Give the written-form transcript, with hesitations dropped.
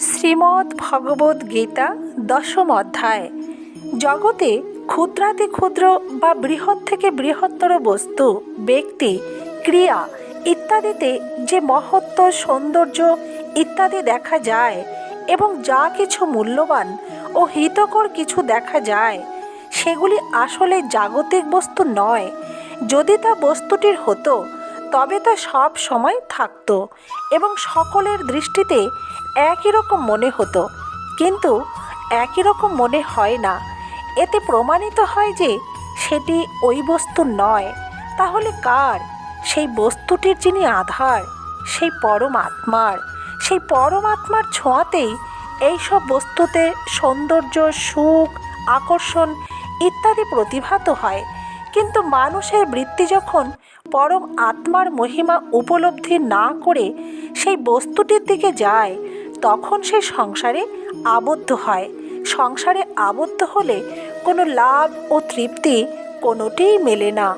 শ্রীমদ্ ভগবদ্ গীতা দশম অধ্যায়। জগতে ক্ষুদ্রাতি ক্ষুদ্র বা বৃহৎ থেকে বৃহত্তর বস্তু, ব্যক্তি, ক্রিয়া ইত্যাদিতে যে মহত্ব, সৌন্দর্য ইত্যাদি দেখা যায় এবং যা কিছু মূল্যবান ও হিতকর কিছু দেখা যায়, সেগুলি আসলে জাগতিক বস্তু নয়। যদি তা বস্তুটির হতো তবে তা সব সময় থাকত এবং সকলের দৃষ্টিতে একই রকম মনে হতো, কিন্তু একই রকম মনে হয় না। এতে প্রমাণিত হয় যে সেটি ওই বস্তু নয়। তাহলে কার? সেই বস্তুটির যিনি আধার, সেই পরমাত্মার। সেই পরমাত্মার ছোঁয়াতেই এইসব বস্তুতে সৌন্দর্য, সুখ, আকর্ষণ ইত্যাদি প্রতিভাত হয়। কিন্তু মানুষের বৃত্তি যখন পরম আত্মার মহিমা উপলব্ধি না করে সেই বস্তুটির দিকে যায়, তখন সে সংসারে আবদ্ধ হয়। সংসারে আবদ্ধ হলে কোনো লাভ ও তৃপ্তি কোনোটিই মেলে না।